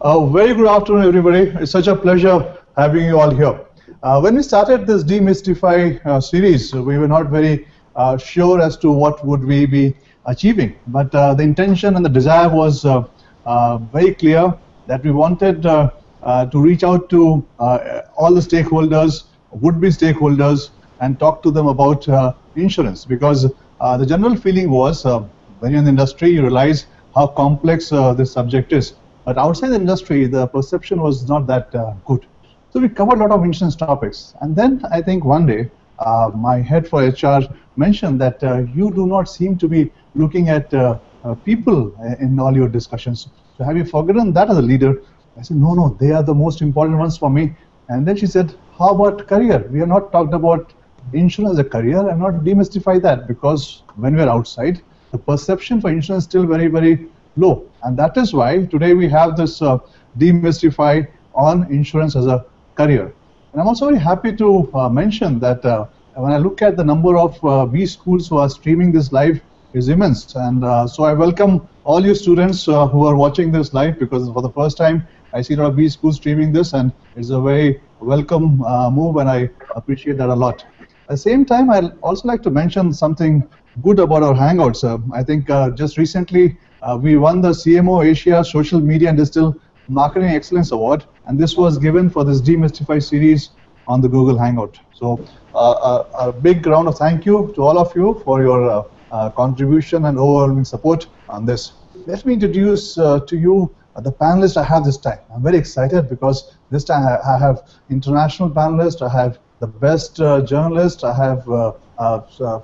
Very good afternoon, everybody. It's such a pleasure having you all here. When we started this Demystify series, we were not very sure as to what would we be achieving. But the intention and the desire was very clear that we wanted to reach out to all the stakeholders, would-be stakeholders, and talk to them about insurance. Because the general feeling was, when you're in the industry, you realize how complex this subject is. But outside the industry, the perception was not that good. So we covered a lot of insurance topics. And then I think one day, my head for HR mentioned that you do not seem to be looking at people in all your discussions. So have you forgotten that as a leader? I said, no, they are the most important ones for me. And then she said, how about career? We have not talked about insurance as a career. I'm not demystify that, because when we're outside, the perception for insurance is still very, very low. And that is why today we have this Demystify on insurance as a career. And I'm also very happy to mention that when I look at the number of B schools who are streaming this live is immense. And so I welcome all you students who are watching this live, because for the first time I see a lot of B schools streaming this, and it's a very welcome move, and I appreciate that a lot. At the same time, I'd also like to mention something good about our Hangouts. I think just recently we won the CMO Asia Social Media and Digital Marketing Excellence Award, and this was given for this Demystify series on the Google Hangout. So a big round of thank you to all of you for your contribution and overwhelming support on this. Let me introduce to you the panelists I have this time. I'm very excited because this time I have international panelists, I have the best journalists, I have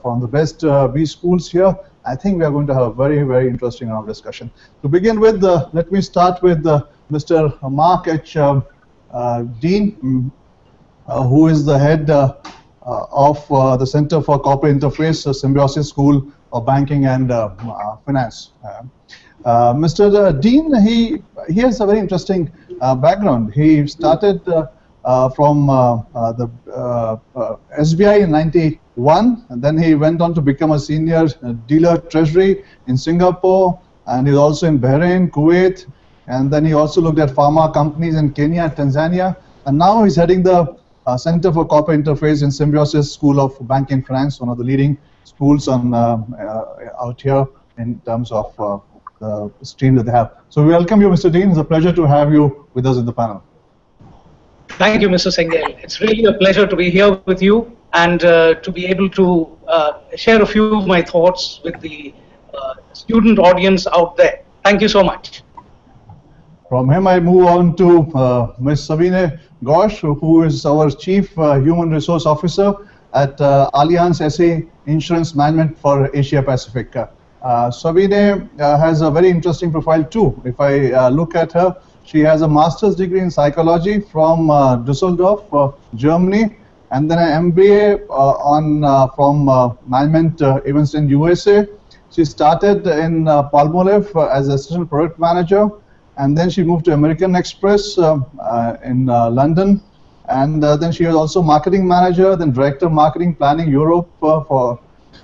from the best B schools here. I think we are going to have a very, very interesting round of discussion. To begin with, let me start with Mr. Mark H. Dean, who is the head of the Center for Corporate Interface, Symbiosis School of Banking and Finance. Mr. Dean, he has a very interesting background. He started from the SBI in '91, and then he went on to become a senior dealer treasury in Singapore, and he's also in Bahrain, Kuwait, and then he also looked at pharma companies in Kenya and Tanzania, and now he's heading the Center for Corporate Interface in Symbiosis School of Banking and Finance, one of the leading schools on out here in terms of the stream that they have. So we welcome you, Mr. Dean. It's a pleasure to have you with us in the panel. Thank you, Mr. Singhel. It's really a pleasure to be here with you and to be able to share a few of my thoughts with the student audience out there. Thank you so much. From him, I move on to Ms. Savine Ghosh, who is our Chief Human Resource Officer at Allianz SA Insurance Management for Asia Pacific. Savine has a very interesting profile too. If I look at her, she has a master's degree in psychology from Düsseldorf, Germany, and then an MBA from management events in USA. She started in Palmolive as assistant product manager, and then she moved to American Express in London, and then she was also marketing manager, then director of marketing planning Europe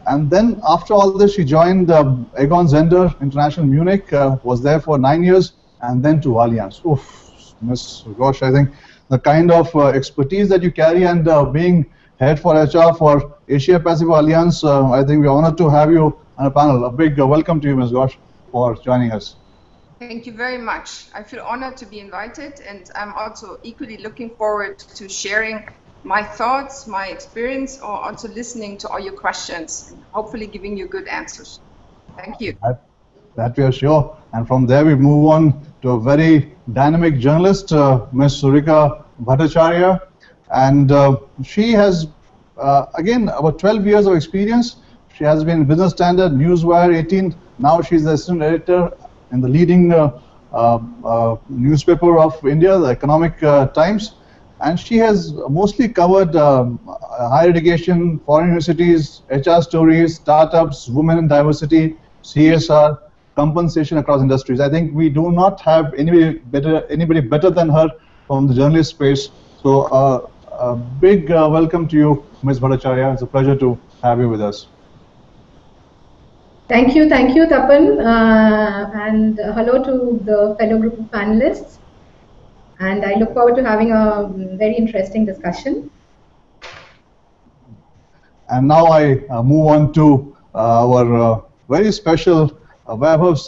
and then after all this she joined Egon Zehnder International Munich, was there for 9 years, and then to Allianz. Oof, Ms. Ghosh, I think the kind of expertise that you carry, and being head for HR for Asia Pacific Allianz, I think we're honored to have you on a panel. A big welcome to you, Ms. Ghosh, for joining us. Thank you very much. I feel honored to be invited, and I'm also equally looking forward to sharing my thoughts, my experience, or also listening to all your questions, and hopefully giving you good answers. Thank you. That we are sure. And from there we move on to a very dynamic journalist, Ms. Surika Bhattacharya, and she has again about 12 years of experience. She has been Business Standard, Newswire 18. Now she's the assistant editor in the leading newspaper of India, the Economic Times, and she has mostly covered higher education, foreign universities, HR stories, startups, women in diversity, CSR, compensation across industries. I think we do not have anybody better than her from the journalist space. So a big welcome to you, Ms. Bhattacharya. It's a pleasure to have you with us. Thank you, Tapan, and hello to the fellow group of panelists. And I look forward to having a very interesting discussion. And now I move on to our very special Vaibhav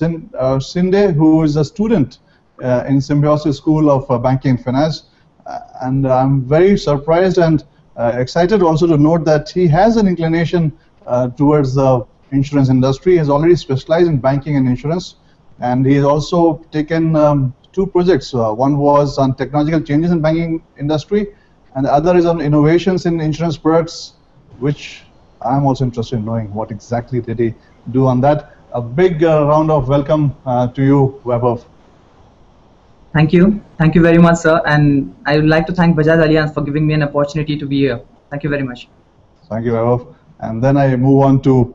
Sinde, who is a student in Symbiosis School of Banking and Finance. And I'm very surprised and excited also to note that he has an inclination towards the insurance industry. He has already specialized in banking and insurance. And he has also taken 2 projects. One was on technological changes in banking industry, and the other is on innovations in insurance products, which I'm also interested in knowing what exactly did he do on that. A big round of welcome to you, Vaibhav. Thank you. Thank you very much, sir. And I would like to thank Bajaj Allianz for giving me an opportunity to be here. Thank you very much. Thank you, Vaibhav. And then I move on to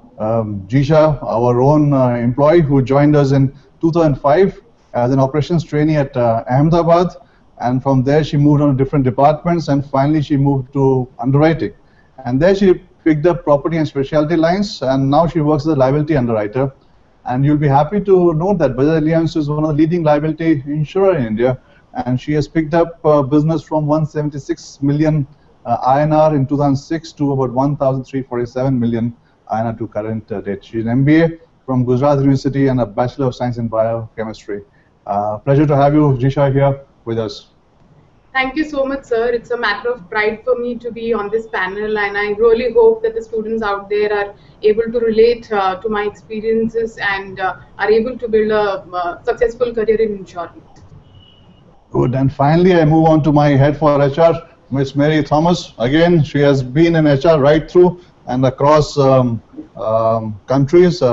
Jisha, our own employee who joined us in 2005 as an operations trainee at Ahmedabad. And from there, she moved on to different departments. And finally, she moved to underwriting. And there she picked up property and specialty lines. And now she works as a liability underwriter. And you'll be happy to note that Bajaj Allianz is one of the leading liability insurer in India. And she has picked up business from 176 million INR in 2006 to about 1,347 million INR to current date. She's an MBA from Gujarat University and a Bachelor of Science in Biochemistry. Pleasure to have you, Jisha, here with us. Thank you so much, sir. It's a matter of pride for me to be on this panel, and I really hope that the students out there are able to relate to my experiences and are able to build a successful career in insurance. Good. And finally, I move on to my head for HR, Miss Mary Thomas. Again, she has been in HR right through and across countries.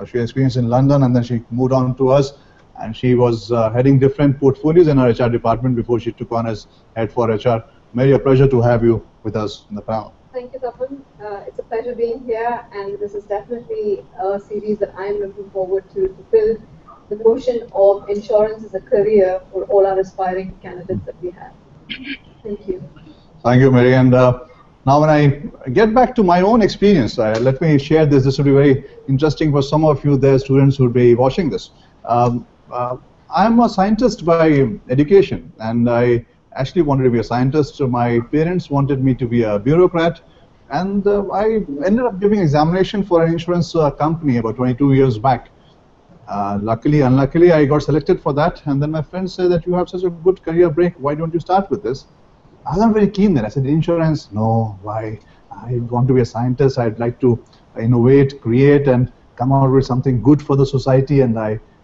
She experienced in London, and then she moved on to us. And she was heading different portfolios in our HR department before she took on as head for HR. Mary, a pleasure to have you with us in the panel. Thank you, Tapan. It's a pleasure being here, and this is definitely a series that I'm looking forward to build the notion of insurance as a career for all our aspiring candidates that we have. Thank you. Thank you, Mary. And now when I get back to my own experience, let me share this. This will be very interesting for some of you there, students who will be watching this. I'm a scientist by education, and I actually wanted to be a scientist. So my parents wanted me to be a bureaucrat, and I ended up giving examination for an insurance company about 22 years back. Luckily, unluckily, I got selected for that, and then my friends said that you have such a good career break, why don't you start with this? I was not very keen then. I said, insurance? No, why? I want to be a scientist. I'd like to innovate, create, and come out with something good for the society, and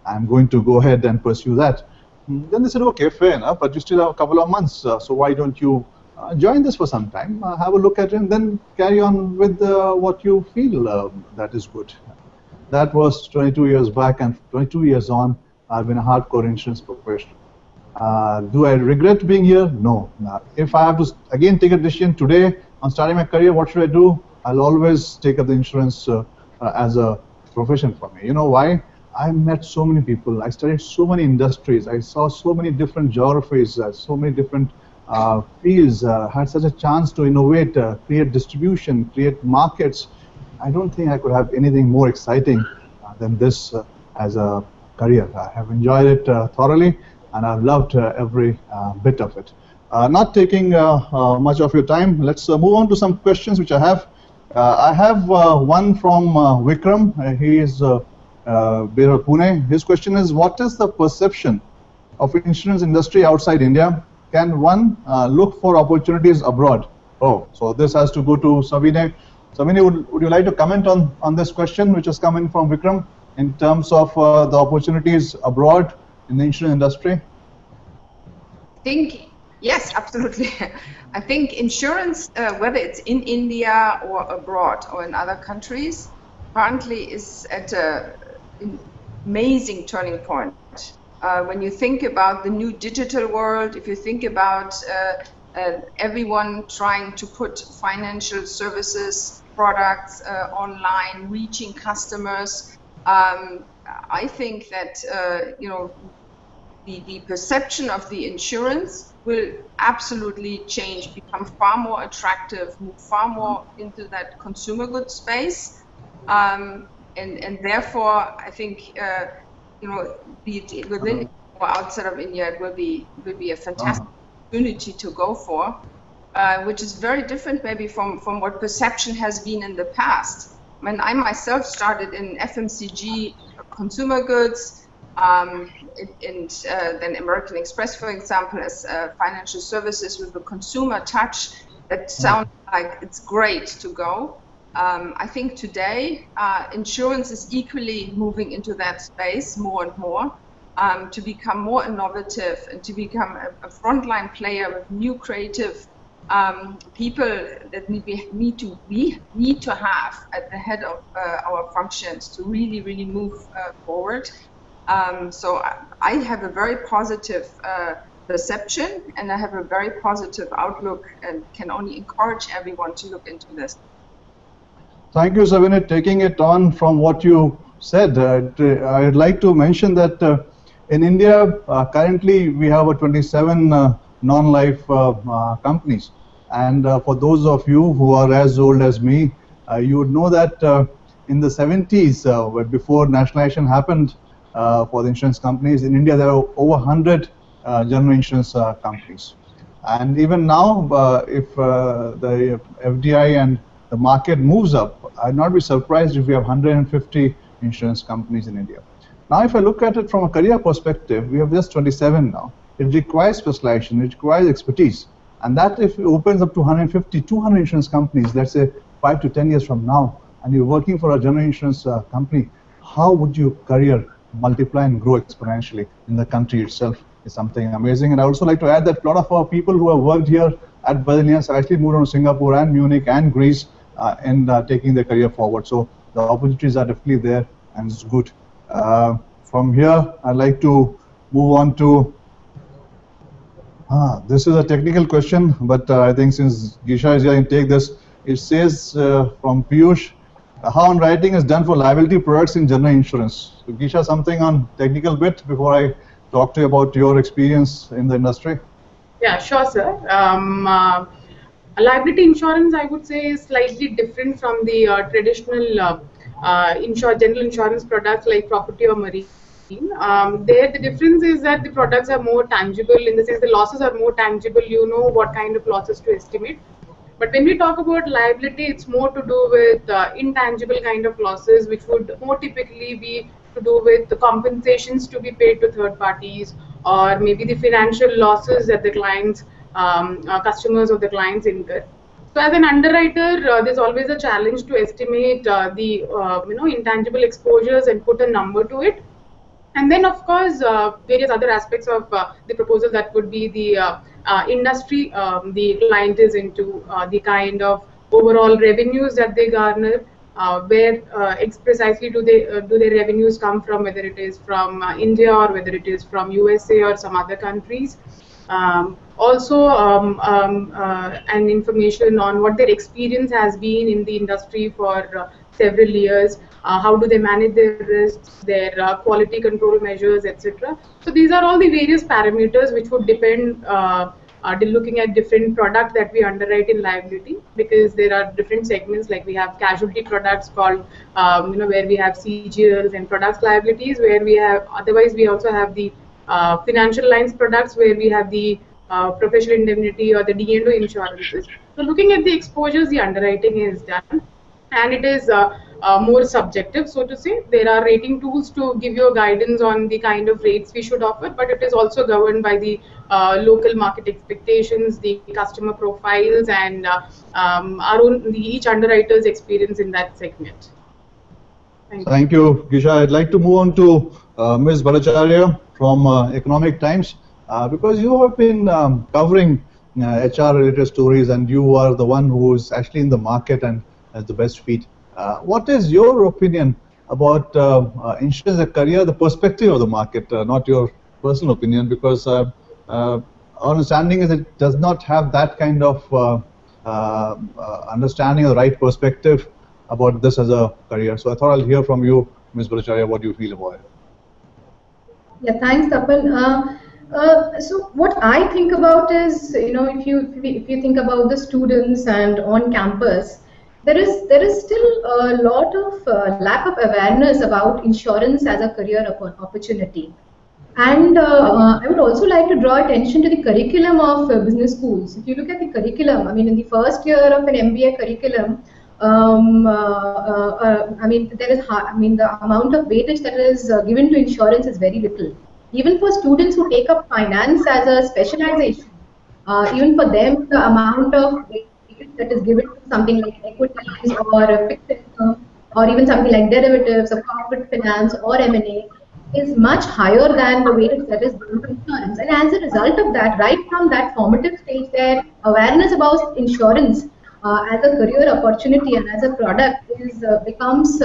I'm going to go ahead and pursue that. Then they said, okay, fair enough, but you still have a couple of months, so why don't you join this for some time, have a look at it, and then carry on with what you feel that is good. That was 22 years back, and 22 years on, I've been a hardcore insurance professional. Do I regret being here? No. If I have to again take a decision today on starting my career, what should I do? I'll always take up the insurance as a profession for me. You know why? I met so many people. I studied so many industries. I saw so many different geographies, so many different fields. Had such a chance to innovate, create distribution, create markets. I don't think I could have anything more exciting than this as a career. I have enjoyed it thoroughly, and I've loved every bit of it. Not taking much of your time, let's move on to some questions which I have. I have one from Vikram. He is Pune. His question is, what is the perception of insurance industry outside India? Can one look for opportunities abroad? Oh, so this has to go to Savine. Savine, would you like to comment on this question which has come in from Vikram in terms of the opportunities abroad in the insurance industry? Yes, absolutely. I think insurance, whether it's in India or abroad or in other countries, currently is at an amazing turning point. When you think about the new digital world, if you think about everyone trying to put financial services, products online, reaching customers, I think that the perception of the insurance will absolutely change, become far more attractive, move far more into that consumer goods space, and therefore I think be it within or outside of India, it will be a fantastic opportunity to go for, which is very different maybe from what perception has been in the past. When I myself started in FMCG, consumer goods, and then American Express, for example, as financial services with a consumer touch, that sounds like it's great to go. I think today insurance is equally moving into that space more and more, to become more innovative and to become a frontline player with new creative people that we need to have at the head of our functions to really move forward. So I have a very positive perception, and I have a very positive outlook, and can only encourage everyone to look into this. Thank you, Savinit. Taking it on from what you said, I'd like to mention that in India, currently we have 27 non-life companies. And for those of you who are as old as me, you would know that in the 70s, before nationalization happened for the insurance companies, in India there are over 100 general insurance companies. And even now, if the FDI and the market moves up, I'd not be surprised if we have 150 insurance companies in India. Now, if I look at it from a career perspective, we have just 27 now. It requires specialization, it requires expertise. And that if it opens up to 150, 200 insurance companies, let's say 5 to 10 years from now, and you're working for a general insurance company, how would your career multiply and grow exponentially in the country itself is something amazing. And I also like to add that a lot of our people who have worked here at Allianz have actually moved on to Singapore and Munich and Greece and taking their career forward. So the opportunities are definitely there, and it's good. From here, I'd like to move on to, this is a technical question, but I think since Gisha is here, I can take this. It says from Piyush, how underwriting is done for liability products in general insurance. So Gisha, something on technical bit before I talk to you about your experience in the industry? Yeah, sure, sir. Liability insurance, I would say, is slightly different from the traditional general insurance products like property or marine. There, the difference is that the products are more tangible, in the sense the losses are more tangible. You know what kind of losses to estimate. But when we talk about liability, it's more to do with intangible kind of losses, which would more typically be to do with the compensations to be paid to third parties, or maybe the financial losses that the clients, customers of the clients incur. So as an underwriter, there's always a challenge to estimate the intangible exposures and put a number to it. And then, of course, various other aspects of the proposal, that would be the industry the client is into, the kind of overall revenues that they garner, where precisely do their revenues come from, whether it is from India or whether it is from USA or some other countries. Also, an information on what their experience has been in the industry for several years, how do they manage their risks, their quality control measures, etc. So these are all the various parameters which would depend looking at different products that we underwrite in liability, because there are different segments, like we have casualty products called where we have CGLs, and products liabilities where we have, otherwise we also have the financial lines products where we have the professional indemnity or the D&O insurances. So looking at the exposures, the underwriting is done, and it is more subjective, so to say. There are rating tools to give you a guidance on the kind of rates we should offer, but it is also governed by the local market expectations, the customer profiles, and each underwriter's experience in that segment. Thank you, Gisha. I'd like to move on to Ms. Bhattacharya from Economic Times, because you have been covering HR-related stories, and you are the one who is actually in the market and has the best feet. What is your opinion about insurance as a career, the perspective of the market, not your personal opinion, because our understanding is it does not have that kind of understanding or the right perspective about this as a career. So I thought I'll hear from you, Ms. Bhattacharya, what do you feel about it? Yeah, thanks, Tapan. So what I think about is, if you think about the students and on campus, there is still a lot of lack of awareness about insurance as a career opportunity. And I would also like to draw attention to the curriculum of business schools. If you look at the curriculum, I mean, in the first year of an MBA curriculum, I mean, the amount of weightage that is given to insurance is very little. Even for students who take up finance as a specialization, even for them, the amount of weightage that is given to something like equities or fixed income, or even something like derivatives or corporate finance or M&A, is much higher than the weightage that is given to insurance. And as a result of that, right from that formative stage, their awareness about insurance as a career opportunity and as a product becomes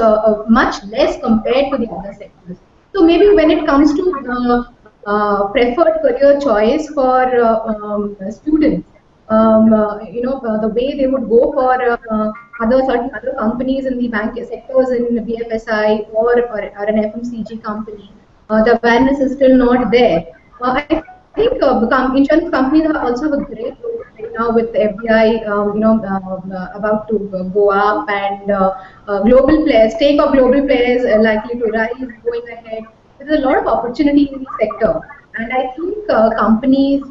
much less compared to the other sectors. So maybe when it comes to preferred career choice for students, the way they would go for certain other companies in the bank sectors in BFSI or an FMCG company, the awareness is still not there. I think insurance companies also have a great role right now with FDI, about to go up, and global players, stake of global players are likely to rise going ahead. There's a lot of opportunity in the sector, and I think companies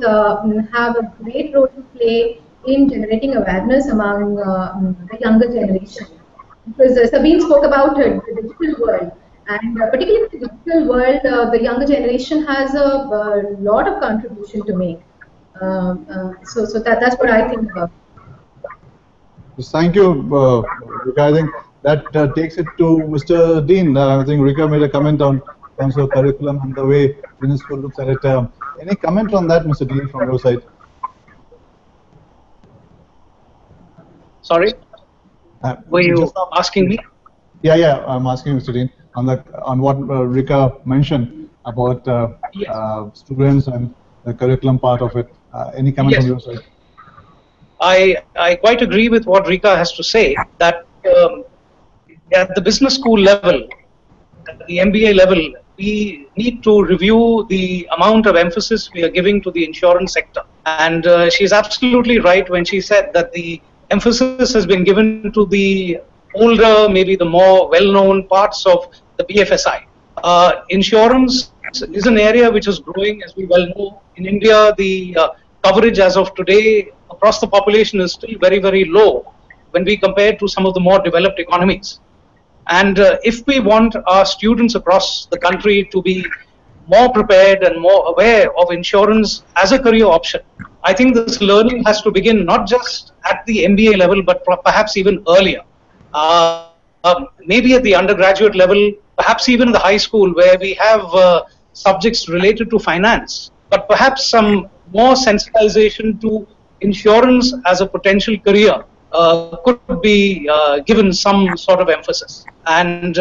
have a great role to play in generating awareness among the younger generation. Because Sabine spoke about the digital world, and particularly in the digital world, the younger generation has a lot of contribution to make. So that's what I think about. Thank you, Rika. I think that takes it to Mr. Dean. I think Rika made a comment on terms of curriculum and the way business school looks at it. Any comment on that, Mr. Dean, from your side? Sorry? Were you asking me? Yeah, I'm asking Mr. Dean on what Rika mentioned about students and the curriculum part of it. Any comment from your side? I quite agree with what Rika has to say, that at the business school level, at the MBA level, we need to review the amount of emphasis we are giving to the insurance sector. And she's absolutely right when she said that the emphasis has been given to the older, maybe the more well-known parts of the BFSI. Insurance is an area which is growing, as we well know. In India, the coverage as of today across the population is still very, very low when we compare to some of the more developed economies. And if we want our students across the country to be more prepared and more aware of insurance as a career option, I think this learning has to begin not just at the MBA level, but perhaps even earlier. Maybe at the undergraduate level, perhaps even the high school, where we have subjects related to finance, but perhaps some more sensitization to insurance as a potential career could be given some sort of emphasis. And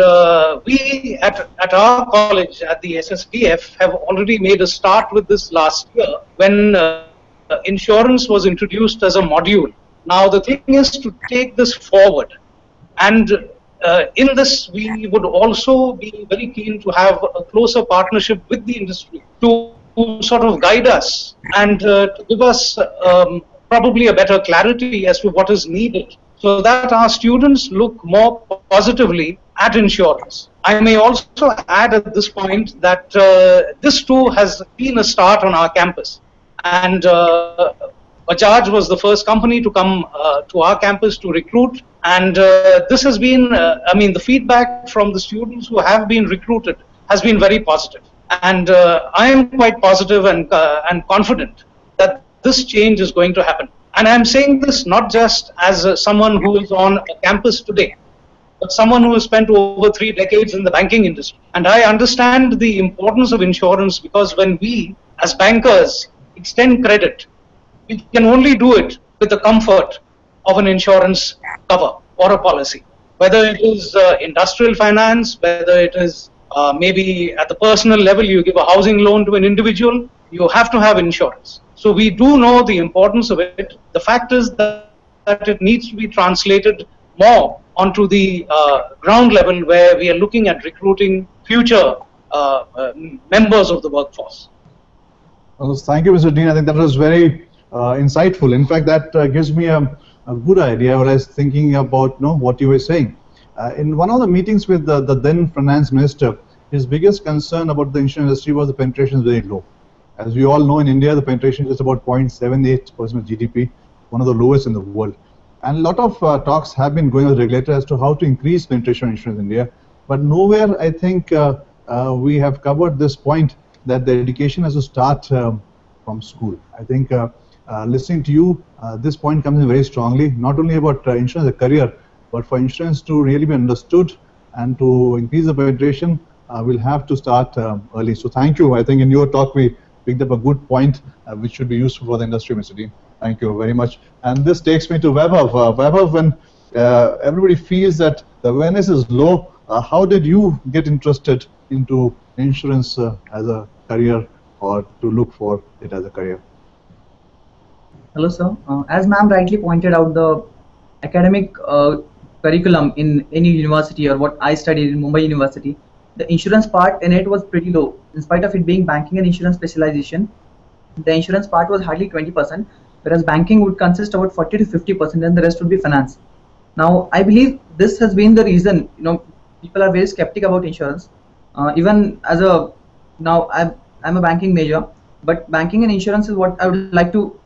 we at our college, at the SSDF, have already made a start with this last year when insurance was introduced as a module. Now the thing is to take this forward, and in this we would also be very keen to have a closer partnership with the industry to sort of guide us and to give us probably a better clarity as to what is needed, so that our students look more positively at insurance. I may also add at this point that this too has been a start on our campus, and Bajaj was the first company to come to our campus to recruit, and this has been, the feedback from the students who have been recruited has been very positive, and I am quite positive and confident that this change is going to happen. And I'm saying this not just as someone who is on a campus today, but someone who has spent over 3 decades in the banking industry. And I understand the importance of insurance, because when we, as bankers, extend credit, we can only do it with the comfort of an insurance cover or a policy. Whether it is industrial finance, whether it is maybe at the personal level, you give a housing loan to an individual, you have to have insurance. So we do know the importance of it. The fact is that it needs to be translated more onto the ground level, where we are looking at recruiting future members of the workforce. Well, thank you, Mr. Dean. I think that was very insightful. In fact, that gives me a good idea when I was thinking about what you were saying. In one of the meetings with the then finance minister, his biggest concern about the insurance industry was the penetration is very low. As we all know, in India, the penetration is about 0.78% of GDP, one of the lowest in the world. And a lot of talks have been going with regulators as to how to increase penetration of insurance in India. But nowhere, I think, we have covered this point that the education has to start from school. I think listening to you, this point comes in very strongly, not only about insurance as a career, but for insurance to really be understood and to increase the penetration, we'll have to start early. So thank you. I think in your talk, we picked up a good point which should be useful for the industry, Mr. Dean. Thank you very much. And this takes me to Vaibhav. Vaibhav, when everybody feels that the awareness is low, how did you get interested into insurance as a career or to look for it as a career? Hello, sir. As ma'am rightly pointed out, the academic curriculum in any university, or what I studied in Mumbai University, the insurance part in it was pretty low. In spite of it being banking and insurance specialization, the insurance part was hardly 20%, whereas banking would consist about 40 to 50%, and the rest would be finance. Now, I believe this has been the reason, people are very skeptic about insurance. Even as a, now I'm a banking major, but banking and insurance is what I would like to,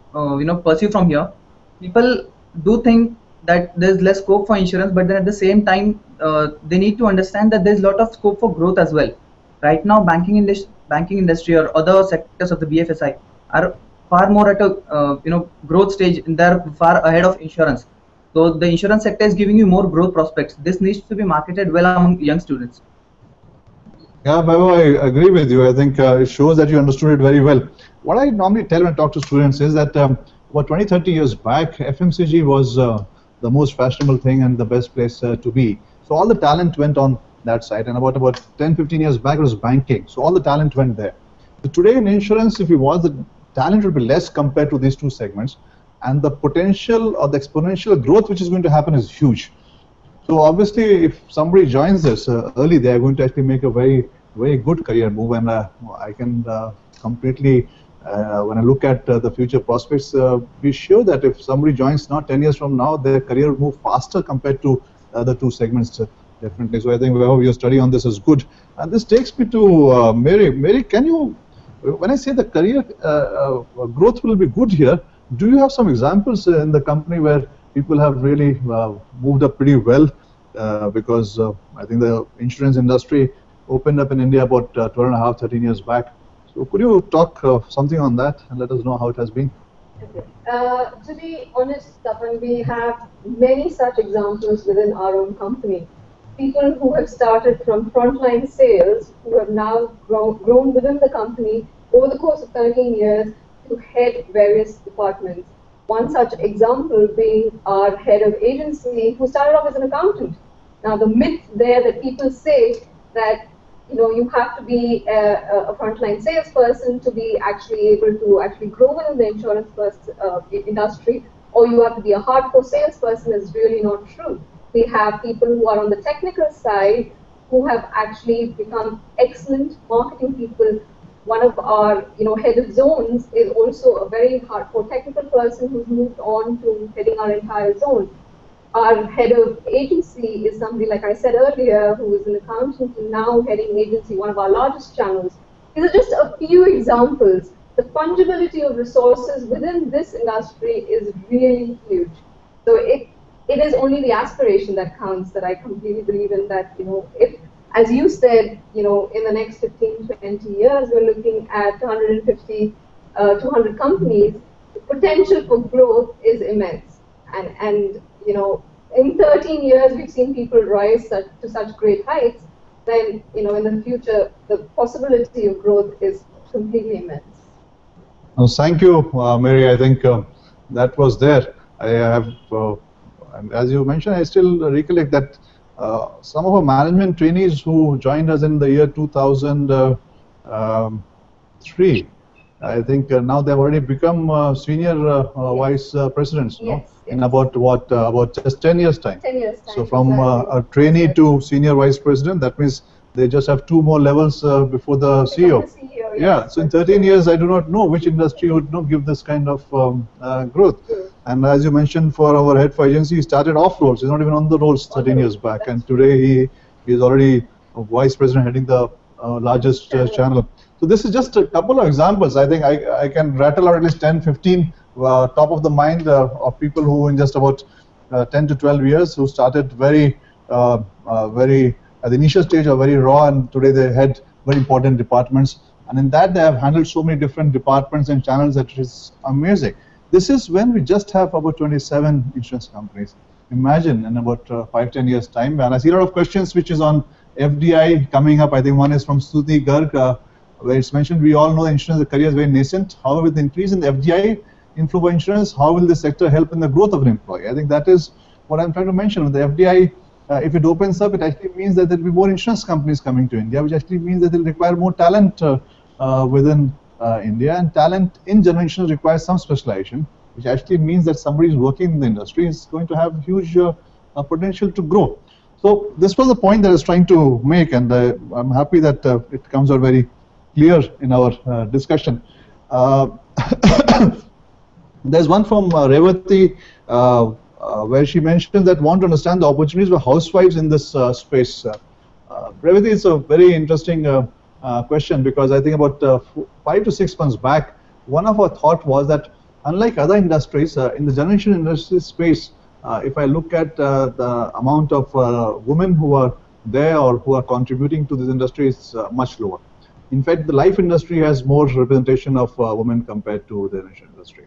pursue from here. People do think that there's less scope for insurance, but then at the same time, they need to understand that there's a lot of scope for growth as well. Right now, banking industry or other sectors of the BFSI are far more at a growth stage, and they're far ahead of insurance. So the insurance sector is giving you more growth prospects. This needs to be marketed well among young students. Yeah, Baba, I agree with you. I think it shows that you understood it very well. What I normally tell when I talk to students is that about 20, 30 years back, FMCG was the most fashionable thing and the best place to be. So all the talent went on that side, and about 10, 15 years back it was banking. So all the talent went there. So today in insurance, if you watch, the talent will be less compared to these two segments, and the potential or the exponential growth which is going to happen is huge. So obviously, if somebody joins this early, they are going to actually make a very, very good career move, and I can completely, when I look at the future prospects, be sure that if somebody joins now 10 years from now, their career will move faster compared to the other two segments, definitely. So I think your study on this is good. And this takes me to Mary. Mary, can you, when I say the career growth will be good here, do you have some examples in the company where people have really moved up pretty well? Because I think the insurance industry opened up in India about 12 and a half, 13 years back. So could you talk something on that and let us know how it has been? Okay. To be honest, Tapan, we have many such examples within our own company. People who have started from frontline sales, who have now grown within the company over the course of 13 years to head various departments. One such example being our head of agency, who started off as an accountant. Now, the myth there that people say that you have to be a frontline salesperson to be actually able to actually grow within the insurance industry, or you have to be a hardcore salesperson is really not true. We have people who are on the technical side who have actually become excellent marketing people. One of our head of zones is also a very hardcore technical person who's moved on to heading our entire zone. Our head of agency is somebody, like I said earlier, who is an accountant and now heading agency, one of our largest channels. These are just a few examples. The fungibility of resources within this industry is really huge. So it is only the aspiration that counts, that I completely believe in, that, if, as you said, in the next 15, 20 years, we're looking at 150, 200 companies, the potential for growth is immense. And in 13 years, we've seen people rise to such great heights, then, in the future, the possibility of growth is completely immense. Oh, thank you, Mary. I think that was there. I have, as you mentioned, I still recollect that some of our management trainees who joined us in the year 2003, I think now they've already become senior vice presidents, yes, no? Yes. In about about just 10 years time. 10 years time. So from exactly. a trainee to senior vice president, that means they just have 2 more levels before the CEO. The CEO, yes. Yeah. So in 13 years, I do not know which industry would give this kind of growth. And as you mentioned, for our head for agency, he started off roles. He's not even on the rolls 13 years back, and today he is already a vice president heading the largest channel. So this is just a couple of examples. I think I can rattle out at least 10, 15 top of the mind of people who in just about 10 to 12 years who started very at the initial stage are very raw, and today they head very important departments. And in that, they have handled so many different departments and channels that it is amazing. This is when we just have about 27 insurance companies. Imagine in about 5-10 years' time. And I see a lot of questions which is on FDI coming up. I think one is from Stuti Garg, where it's mentioned we all know insurance career is very nascent. However, with the increase in the FDI inflow by insurance, how will this sector help in the growth of an employee? I think that is what I'm trying to mention. With the FDI, if it opens up, it actually means that there will be more insurance companies coming to India, which actually means that they'll require more talent within India, and talent in general insurance requires some specialization, which actually means that somebody who's working in the industry is going to have huge potential to grow. So this was the point that I was trying to make, and I'm happy that it comes out very clear in our discussion. There's one from Revati where she mentioned that want to understand the opportunities for housewives in this space. Revati, is a very interesting question, because I think about 5 to 6 months back, one of our thought was that unlike other industries, in the general insurance industry space, if I look at the amount of women who are there or who are contributing to this industry is much lower. In fact, the life industry has more representation of women compared to the insurance industry,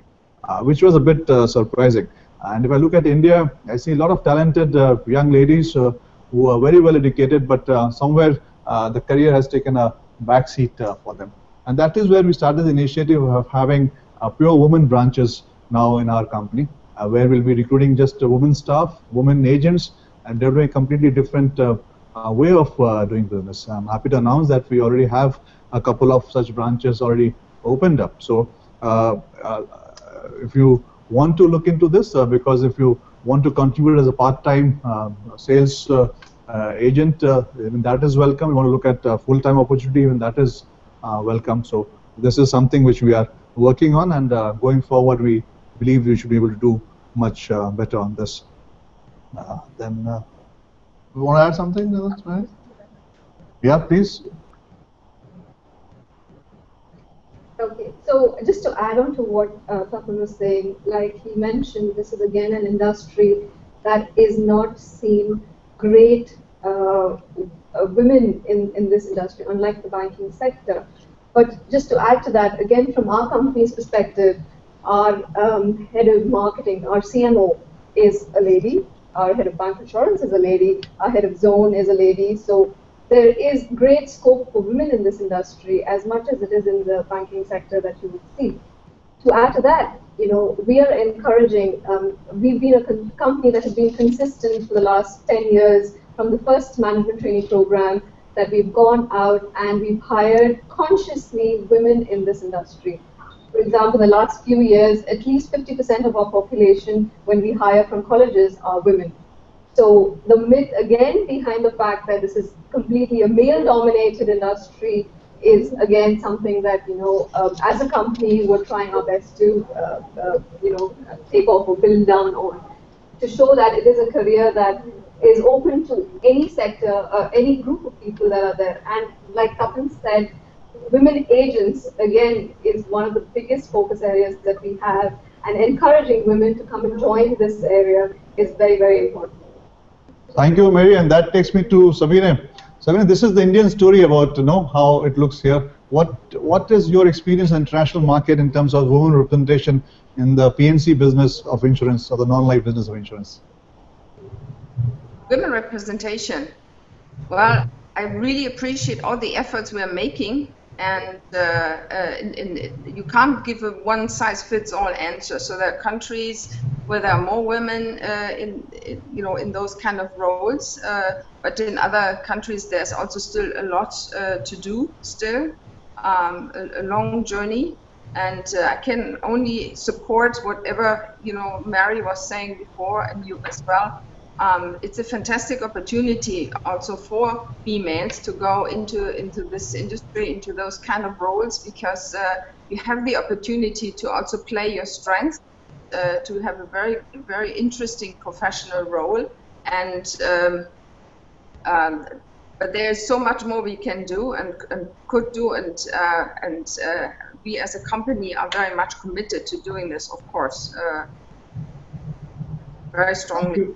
which was a bit surprising. And if I look at India, I see a lot of talented young ladies who are very well educated, but somewhere the career has taken a backseat for them. And that is where we started the initiative of having pure women branches now in our company, where we'll be recruiting just women staff, women agents, and they're doing a completely different way of doing business. I'm happy to announce that we already have a couple of such branches already opened up. So if you want to look into this, because if you want to contribute as a part-time sales agent, even that is welcome. You want to look at full-time opportunity, even that is welcome. So this is something which we are working on, and going forward, we believe we should be able to do much better on this. Then, you want to add something? Yeah, please. Okay, so just to add on to what Tapan was saying, like he mentioned, this is again an industry that is not seen great women in this industry, unlike the banking sector. But just to add to that, again, from our company's perspective, our head of marketing, our CMO is a lady, our head of bank insurance is a lady, our head of zone is a lady. So there is great scope for women in this industry as much as it is in the banking sector that you would see. To add to that, you know, we are encouraging, we've been a company that has been consistent for the last 10 years from the first management training program that we've gone out and we've hired consciously women in this industry. For example, the last few years, at least 50% of our population, when we hire from colleges, are women. So the myth, again, behind the fact that this is completely a male-dominated industry is, again, something that, you know, as a company, we're trying our best to, you know, take off or build down on, to show that it is a career that is open to any sector, any group of people that are there. And like Tapan said, women agents, again, is one of the biggest focus areas that we have, and encouraging women to come and join this area is very, very important. Thank you, Mary, and that takes me to Sabine. Sabine, this is the Indian story about, you know, how it looks here. What is your experience in the international market in terms of women representation in the PNC business of insurance, or the non-life business of insurance? Women representation. Well, I really appreciate all the efforts we are making, and you can't give a one-size-fits-all answer. So there are countries where there are more women in those kind of roles, but in other countries there's also still a lot to do. Still, a long journey, and I can only support whatever Mary was saying before, and you as well. It's a fantastic opportunity also for females to go into this industry, into those kind of roles, because you have the opportunity to also play your strengths, to have a very, very interesting professional role, and But there's so much more we can do and could do, and we as a company are very much committed to doing this, of course, very strongly.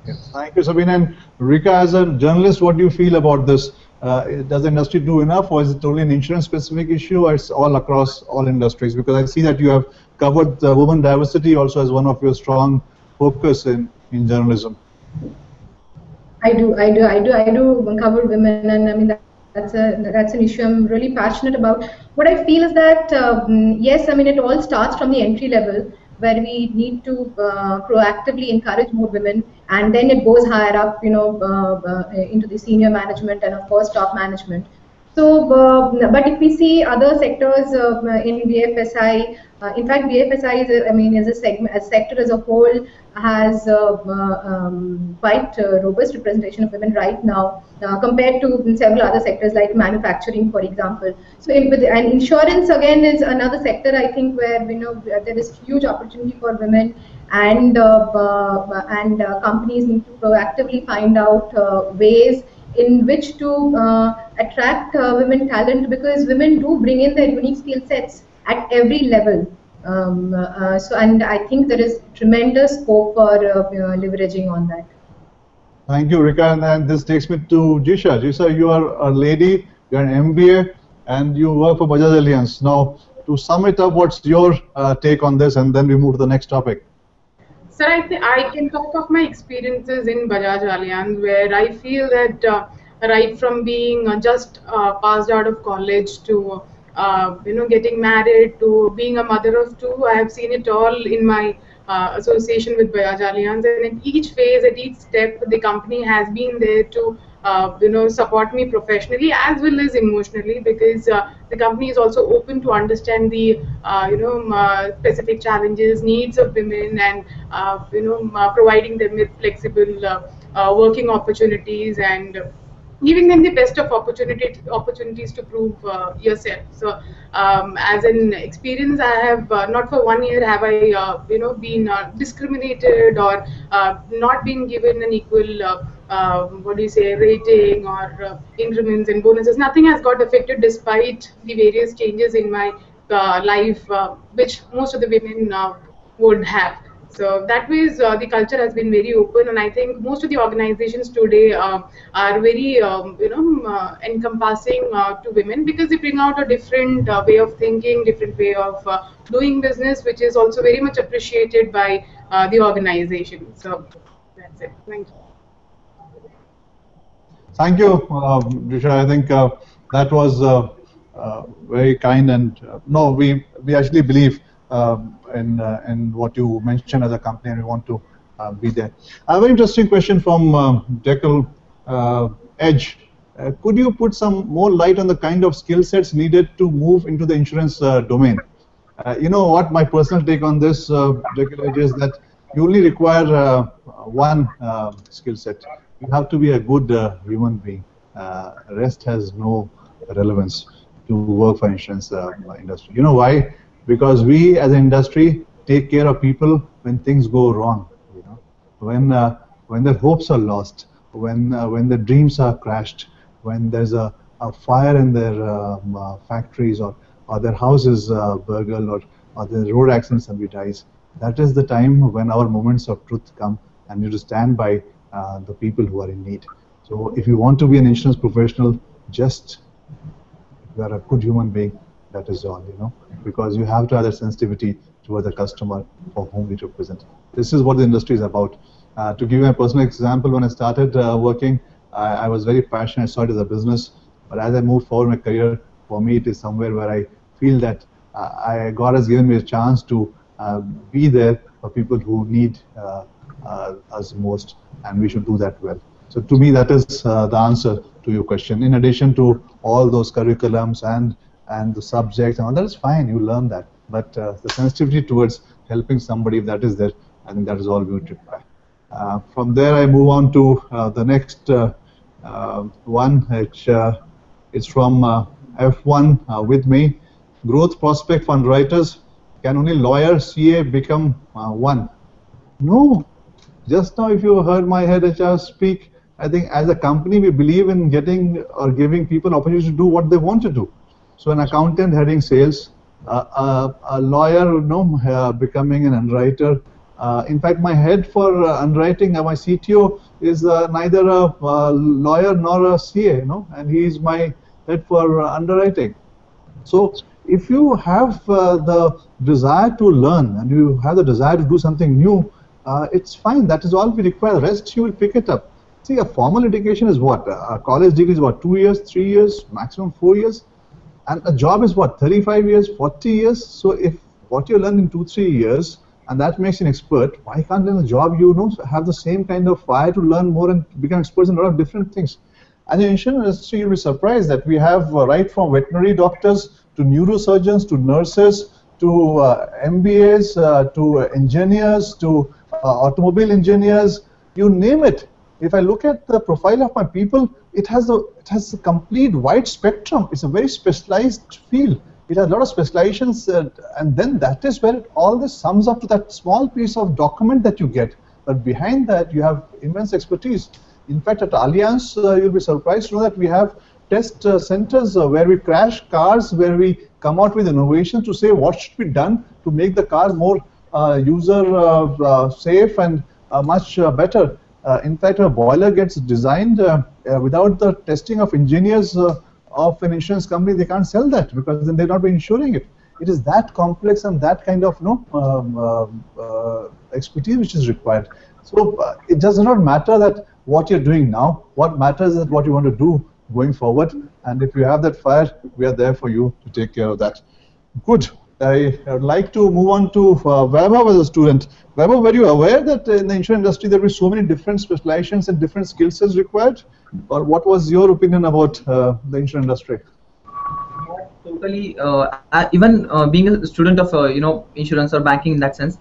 Yes, thank you, Sabine. And Rika, as a journalist, what do you feel about this? Does the industry do enough, or is it only an insurance-specific issue, or it's all across all industries? Because I see that you have covered women diversity also as one of your strong focus in journalism. I do cover women, and I mean that's an issue I'm really passionate about. What I feel is that yes, I mean it all starts from the entry level, where we need to proactively encourage more women, and then it goes higher up, into the senior management and of course top management. So, but if we see other sectors in BFSI, in fact, BFSI is, I mean, as a segment, as sector as a whole, has quite robust representation of women right now, compared to several other sectors like manufacturing, for example. So, and insurance again is another sector, I think, where there is huge opportunity for women, and companies need to proactively find out ways in which to attract women talent, because women do bring in their unique skill sets at every level. And I think there is tremendous scope for leveraging on that. Thank you, Rika. And this takes me to Jisha. Jisha, you are a lady, you are an MBA, and you work for Bajaj Allianz. Now, to sum it up, what's your take on this, and then we move to the next topic? Sir, I think I can talk of my experiences in Bajaj Allianz, where I feel that right from being just passed out of college to getting married to being a mother of two, I have seen it all in my association with Bajaj Allianz, and at each phase, at each step, the company has been there to support me professionally as well as emotionally, because the company is also open to understand the specific challenges, needs of women, and providing them with flexible working opportunities and giving them the best of opportunities to prove yourself. So, as an experience, I have not for 1 year have I been discriminated or not been given an equal rating or increments and bonuses. Nothing has got affected despite the various changes in my life, which most of the women would have. So that way, the culture has been very open, and I think most of the organizations today are very, encompassing to women, because they bring out a different way of thinking, different way of doing business, which is also very much appreciated by the organization. So that's it. Thank you. Thank you, Jisha. I think that was very kind, and no, we actually believe in what you mentioned as a company, and we want to be there. A very interesting question from Jekyll Edge. Could you put some more light on the kind of skill sets needed to move into the insurance domain? You know what my personal take on this, Jekyll Edge, is that you only require one skill set. You have to be a good human being. Rest has no relevance to work for insurance industry. You know why? Because we as an industry take care of people when things go wrong. When their hopes are lost, when their dreams are crashed, when there's a fire in their factories, or their house is burgled, or the road accident somebody dies. That is the time when our moments of truth come, and you have to stand by the people who are in need. So if you want to be an insurance professional, just you are a good human being. That is all, because you have to have that sensitivity towards the customer for whom we represent. This is what the industry is about. To give you a personal example, when I started working, I was very passionate. I saw it as a business, but as I moved forward in my career, for me it is somewhere where I feel that God has given me a chance to be there for people who need us most, and we should do that well. So to me, that is the answer to your question. In addition to all those curriculums and the subjects and all, that is fine, you learn that. But the sensitivity towards helping somebody, if that is there, I think that is all we would require. From there, I move on to the next one, which is from F1 with me. Growth prospect fund writers, can only lawyer, CA become one? No. Just now, if you heard my head HR speak, I think as a company, we believe in getting or giving people opportunity to do what they want to do. So an accountant heading sales, a lawyer, becoming an underwriter. In fact, my head for underwriting, my CTO is neither a lawyer nor a CA, and he is my head for underwriting. So if you have the desire to learn and you have the desire to do something new, it's fine. That is all we require. The rest you will pick it up. See, a formal education is what? A college degree is what? 2 years, 3 years, maximum 4 years. And a job is what? 35 years, 40 years. So if what you learn in 2-3 years, and that makes you an expert, why can't in a job you have the same kind of fire to learn more and become experts in a lot of different things? And in the insurance industry, you'll be surprised that we have right from veterinary doctors to neurosurgeons to nurses to MBAs to engineers to automobile engineers, you name it. If I look at the profile of my people, it has a complete wide spectrum. It's a very specialized field. It has a lot of specializations, and then that is where all this sums up to that small piece of document that you get. But behind that, you have immense expertise. In fact, at Allianz, you'll be surprised to know that we have test centers where we crash cars, where we come out with innovations to say what should be done to make the car more user safe and much better. In fact, a boiler gets designed without the testing of engineers of an insurance company. They can't sell that because then they'll not be insuring it. It is that complex and that kind of expertise which is required. So it does not matter that what you're doing now. What matters is what you want to do going forward. And if you have that fire, we are there for you to take care of that. Good. I would like to move on to Vaibhav as a student. Vaibhav, were you aware that in the insurance industry there were so many different specializations and different skill sets required? Or what was your opinion about the insurance industry? Totally. Even being a student of insurance or banking in that sense,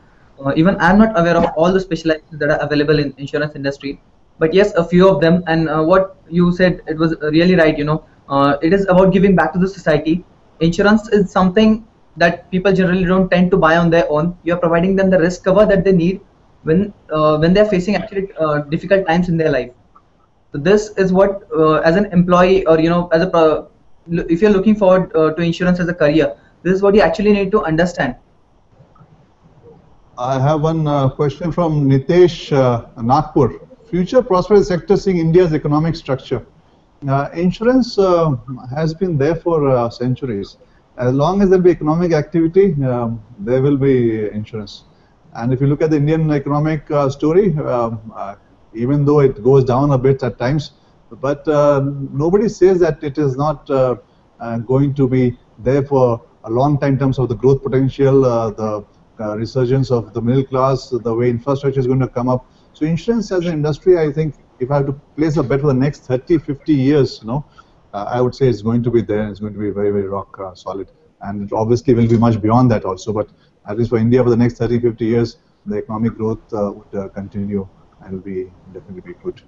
even I'm not aware of all the specializations that are available in insurance industry. But yes, a few of them. And what you said, it was really right. It is about giving back to the society. Insurance is something that people generally don't tend to buy on their own. You are providing them the risk cover that they need when they are facing actually difficult times in their life. So this is what, as an employee or if you're looking forward to insurance as a career, this is what you actually need to understand. I have one question from Nitesh Nagpur. Future prosperous sector seeing India's economic structure. Insurance has been there for centuries. As long as there will be economic activity, there will be insurance. And if you look at the Indian economic story, even though it goes down a bit at times, but nobody says that it is not going to be there for a long time in terms of the growth potential, the resurgence of the middle class, the way infrastructure is going to come up. So insurance as an industry, I think, if I have to place a bet for the next 30, 50 years, I would say it's going to be there. It's going to be very, very rock solid. And it obviously will be much beyond that also. But at least for India, for the next 30, 50 years, the economic growth would continue and will be definitely be good.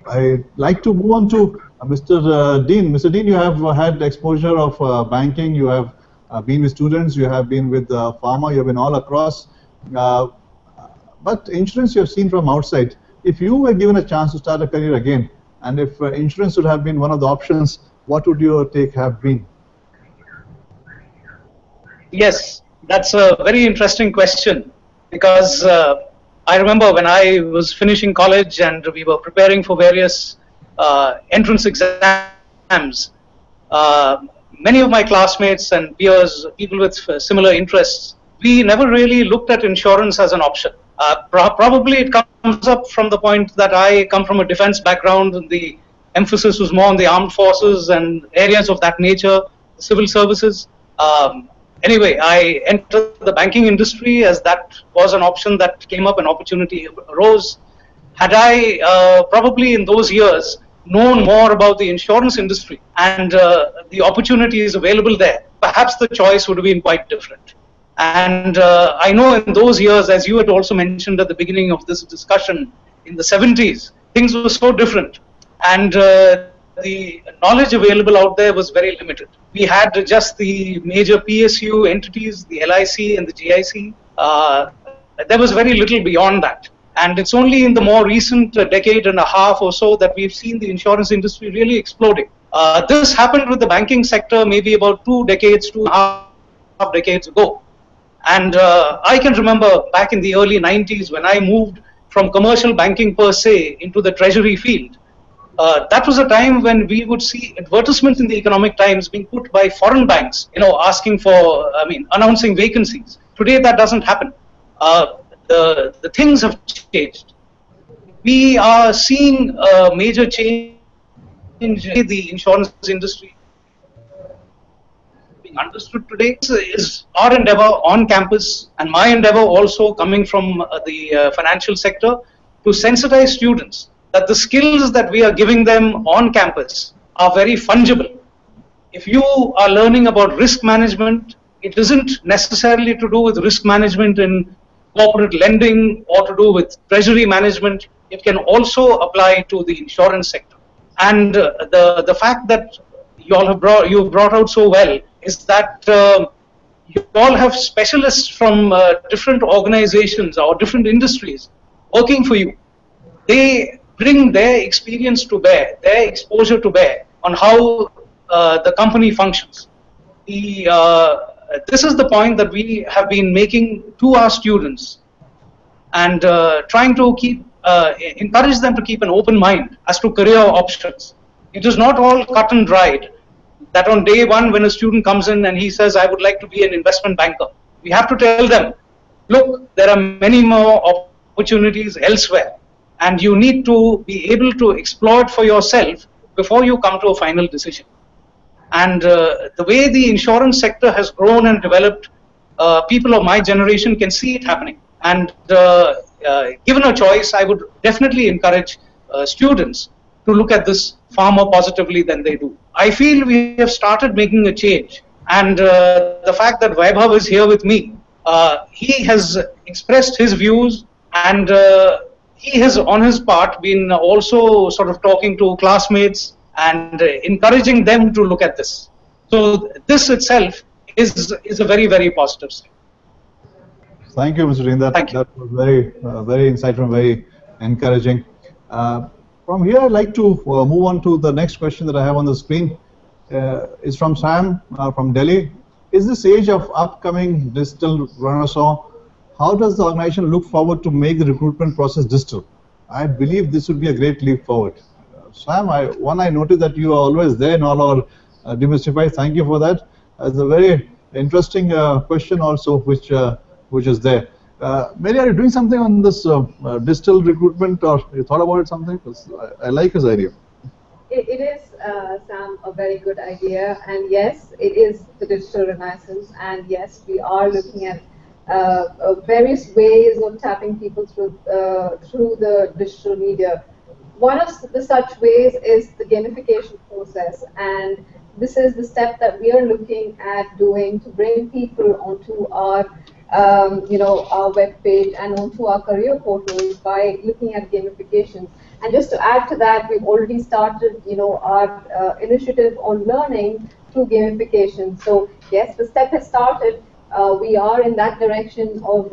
I'd like to move on to Mr. Dean. Mr. Dean, you have had exposure of banking. You have been with students. You have been with pharma. You have been all across. But insurance you have seen from outside. If you were given a chance to start a career again, and if insurance would have been one of the options, what would your take have been? Yes, that's a very interesting question, because I remember when I was finishing college and we were preparing for various entrance exams, many of my classmates and peers, people with similar interests, we never really looked at insurance as an option. Probably it comes up from the point that I come from a defense background, and the emphasis was more on the armed forces and areas of that nature, civil services. Anyway, I entered the banking industry as that was an option that came up, an opportunity arose. Had I probably in those years known more about the insurance industry and the opportunities available there, perhaps the choice would have been quite different. And I know in those years, as you had also mentioned at the beginning of this discussion, in the 70s, things were so different. And the knowledge available out there was very limited. We had just the major PSU entities, the LIC and the GIC. There was very little beyond that. And it's only in the more recent decade and a half or so that we've seen the insurance industry really exploding. This happened with the banking sector maybe about 2 decades, 2.5 decades ago. And I can remember back in the early 90s when I moved from commercial banking per se into the treasury field. That was a time when we would see advertisements in the Economic Times being put by foreign banks, asking for, announcing vacancies. Today that doesn't happen. The things have changed. We are seeing a major change in the insurance industry being understood today. This is our endeavor on campus and my endeavor also coming from the financial sector to sensitize students that the skills that we are giving them on campus are very fungible. If you are learning about risk management, it isn't necessarily to do with risk management in corporate lending or to do with treasury management. It can also apply to the insurance sector. And the fact that you've brought out so well is that you all have specialists from different organizations or different industries working for you. They bring their experience to bear, their exposure to bear on how the company functions. This is the point that we have been making to our students and trying to encourage them to keep an open mind as to career options. It is not all cut and dried that on day one when a student comes in and he says, I would like to be an investment banker. We have to tell them, look, there are many more opportunities elsewhere and you need to be able to explore it for yourself before you come to a final decision. And the way the insurance sector has grown and developed, people of my generation can see it happening. And given a choice, I would definitely encourage students to look at this far more positively than they do. I feel we have started making a change. And the fact that Vaibhav is here with me, he has expressed his views and he has on his part been also sort of talking to classmates and encouraging them to look at this. So this itself is a very, very positive step. Thank you, Mr. Dean. That was very insightful and very encouraging. From here, I'd like to move on to the next question that I have on the screen. Is from Sam from Delhi. Is this age of upcoming digital renaissance, how does the organization look forward to make the recruitment process digital? I believe this would be a great leap forward. Sam, I noticed that you are always there in all our Demystify. Thank you for that. It's a very interesting question also, which is there. Mary, are you doing something on this digital recruitment, or you thought about it something? Because I like his idea. It is, Sam, a very good idea, and yes, it is the digital renaissance, and yes, we are looking at various ways of tapping people through the digital media. One of the such ways is the gamification process, and this is the step that we are looking at doing to bring people onto our our web page and onto our career portals by looking at gamification. And just to add to that, we've already started, our initiative on learning through gamification. So yes, the step has started. We are in that direction of,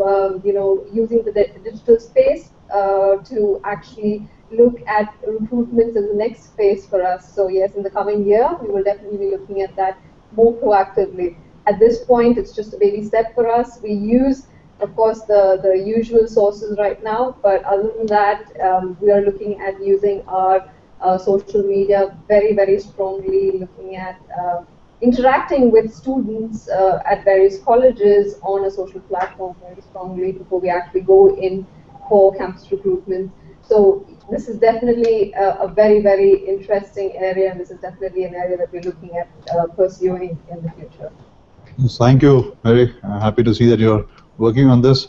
using the digital space to actually look at recruitment as the next phase for us. So yes, in the coming year, we will definitely be looking at that more proactively. At this point, it's just a baby step for us. We use, of course, the usual sources right now, but other than that, we are looking at using our social media very, very strongly, looking at interacting with students at various colleges on a social platform very strongly before we actually go in for campus recruitment. So this is definitely a very, very interesting area, and this is definitely an area that we're looking at pursuing in the future. Thank you, Mary. Happy to see that you're working on this.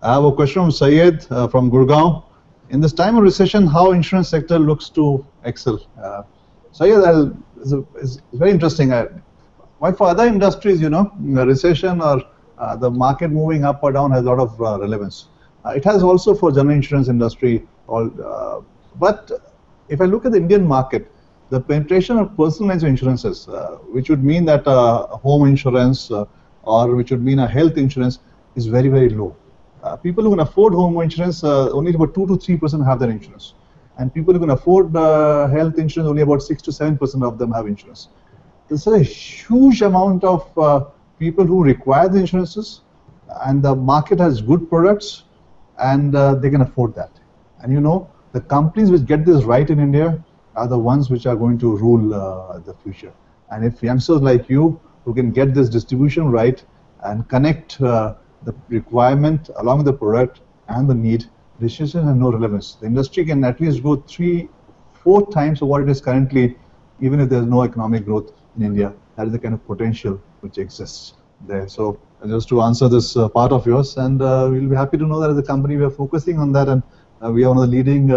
I have a question from Syed from Gurgaon. In this time of recession, how insurance sector looks to excel? Syed, it's very interesting. Why for other industries, the recession or the market moving up or down has a lot of relevance. It has also for general insurance industry. But if I look at the Indian market, the penetration of personal lines of insurances, which would mean that home insurance or which would mean a health insurance, is very, very low. people who can afford home insurance, only about 2 to 3% have their insurance. And people who can afford health insurance, only about 6 to 7% of them have insurance. There's a huge amount of people who require the insurances, and the market has good products, and they can afford that. And you know, the companies which get this right in India are the ones which are going to rule the future. And if youngsters like you who can get this distribution right and connect the requirement along with the product and the need, decision has no relevance. The industry can at least go 3-4 times of what it is currently, even if there's no economic growth in India. That is the kind of potential which exists there. So just to answer this part of yours, and we'll be happy to know that as a company we are focusing on that, and we are one of the leading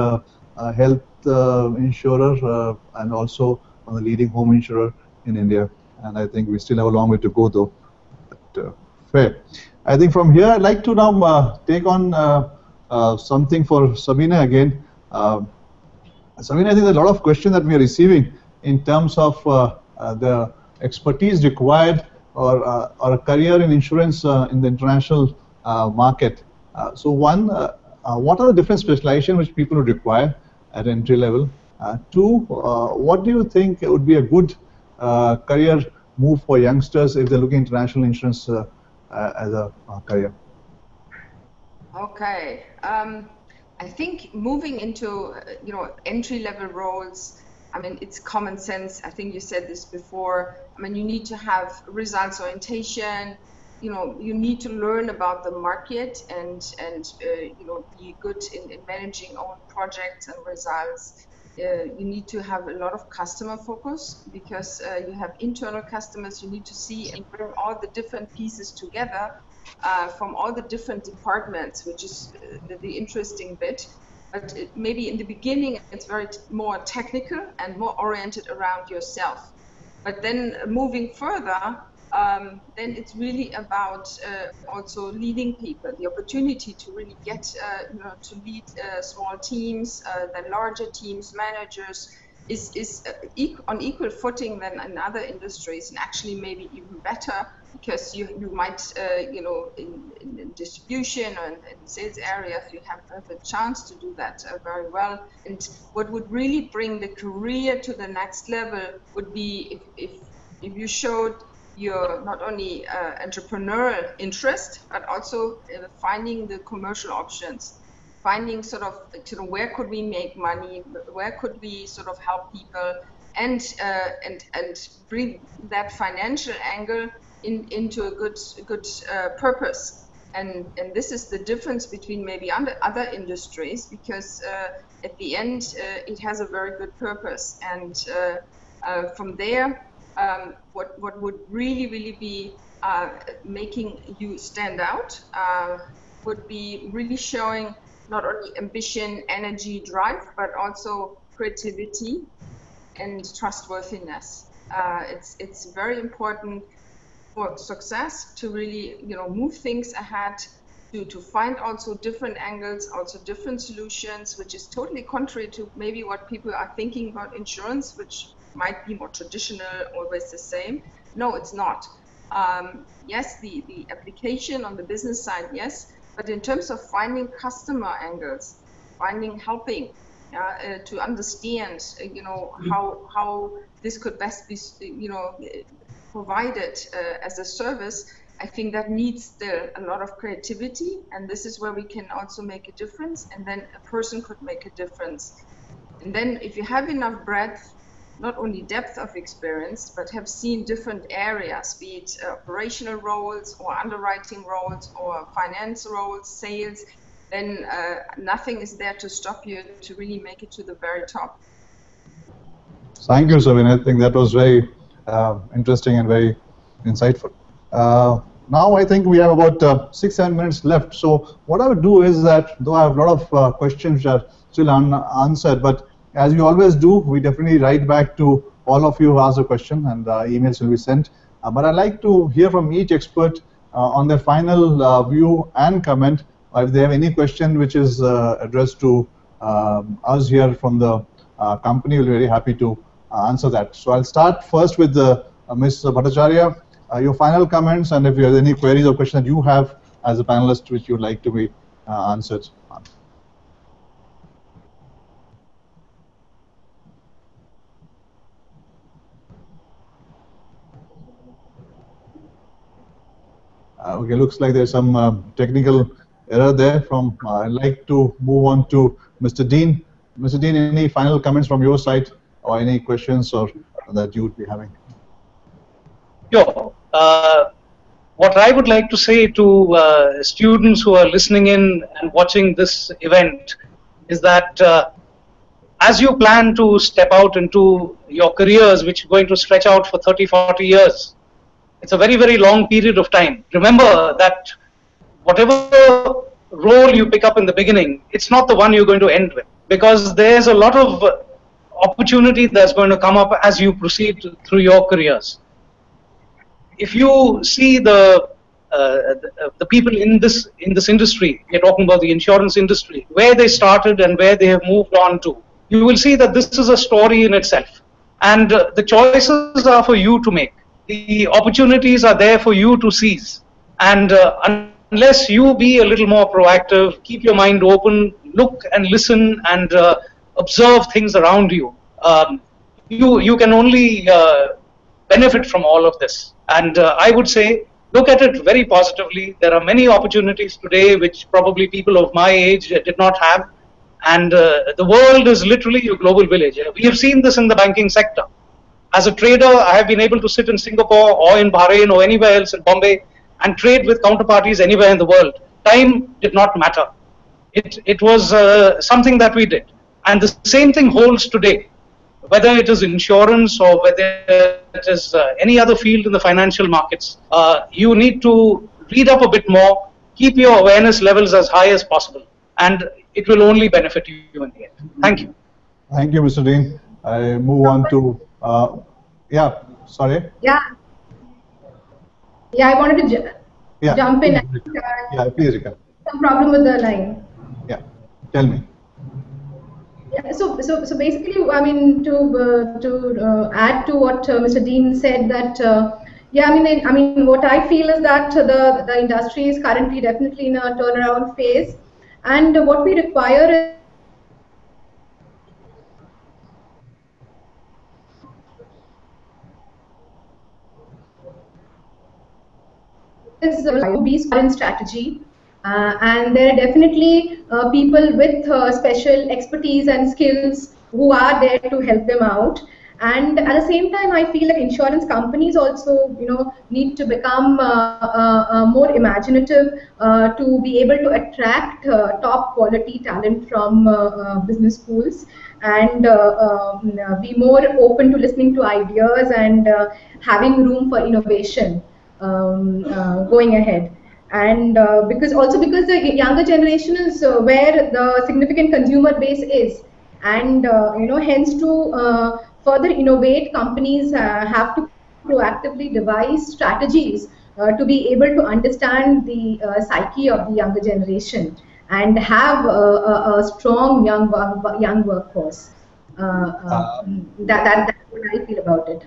health insurer and also one of the leading home insurer in India. And I think we still have a long way to go though. But, fair. I think from here I'd like to now take on something for Sabina again. Sabina, I think there's a lot of questions that we are receiving in terms of the expertise required or a career in insurance in the international market. So one, what are the different specializations which people would require at entry level? Two, what do you think would be a good career move for youngsters if they're looking at international insurance as a career? Okay, I think moving into entry-level roles, I mean, it's common sense. I think you said this before. I mean, you need to have results orientation. You need to learn about the market and be good in managing own projects and results. You need to have a lot of customer focus because you have internal customers. You need to see and bring all the different pieces together from all the different departments, which is the interesting bit. But maybe in the beginning it's very more technical and more oriented around yourself. But then moving further, then it's really about also leading people, the opportunity to really get to lead small teams, then larger teams, managers is on equal footing than in other industries, and actually maybe even better, because you might in distribution and in sales areas you have a chance to do that very well. And what would really bring the career to the next level would be if you showed your not only entrepreneurial interest, but also finding the commercial options, finding sort of where could we make money, where could we sort of help people, and bring that financial angle into a good purpose. And this is the difference between maybe other industries, because at the end it has a very good purpose. And from there, what would really be making you stand out would be really showing not only ambition, energy, drive, but also creativity and trustworthiness. It's very important for success to really move things ahead, to find also different angles, also different solutions, which is totally contrary to maybe what people are thinking about insurance, which might be more traditional, always the same. No, it's not. Yes, the application on the business side, yes, but in terms of finding customer angles, helping to understand, how this could best be, provided as a service, I think that needs still a lot of creativity, and this is where we can also make a difference, and then a person could make a difference. And then if you have enough breadth, not only depth of experience, but have seen different areas, be it operational roles or underwriting roles or finance roles, sales, then nothing is there to stop you to really make it to the very top. Thank you, Sabina. I think that was very interesting and very insightful. Now I think we have about 6-7 minutes left. So what I would do is that, though I have a lot of questions which are still unanswered, but as we always do, we definitely write back to all of you who asked a question, and emails will be sent. But I'd like to hear from each expert on their final view and comment. If they have any question which is addressed to us here from the company, we'll be very happy to answer that. So I'll start first with Ms. Bhattacharya. Your final comments, and if you have any queries or questions that you have as a panelist which you'd like to be answered on. Okay, looks like there's some technical error there from, I'd like to move on to Mr. Dean. Mr. Dean, any final comments from your side or any questions or that you would be having? Sure. What I would like to say to students who are listening in and watching this event is that as you plan to step out into your careers, which are going to stretch out for 30, 40 years, it's a very, very long period of time. Remember that whatever role you pick up in the beginning, it's not the one you're going to end with, because there's a lot of opportunity that's going to come up as you proceed through your careers. If you see the people in this industry, we're talking about the insurance industry, where they started and where they have moved on to, you will see that this is a story in itself. And the choices are for you to make. The opportunities are there for you to seize. And unless you be a little more proactive, keep your mind open, look and listen and observe things around you, you can only benefit from all of this. And I would say, look at it very positively. There are many opportunities today which probably people of my age did not have. And the world is literally a global village. We have seen this in the banking sector. As a trader, I have been able to sit in Singapore or in Bahrain or anywhere else in Bombay and trade with counterparties anywhere in the world. Time did not matter. It was something that we did. And the same thing holds today. Whether it is insurance or whether it is any other field in the financial markets, you need to read up a bit more, keep your awareness levels as high as possible, and it will only benefit you in the end. Thank you. Thank you, Mr. Dean. I move on to, yeah, sorry. Yeah, I wanted to jump in. Yeah, please, Rika. Some problem with the line. Yeah, tell me. Yeah, so basically, I mean, to add to what Mr. Dean said, that yeah, I mean, what I feel is that the industry is currently definitely in a turnaround phase, and what we require is be current strategy. And there are definitely people with special expertise and skills who are there to help them out. And at the same time, I feel like insurance companies also, need to become more imaginative to be able to attract top quality talent from business schools, and be more open to listening to ideas and having room for innovation going ahead. And because the younger generation is where the significant consumer base is, and hence to further innovate, companies have to proactively devise strategies to be able to understand the psyche of the younger generation and have a strong young workforce. That's what I feel about it.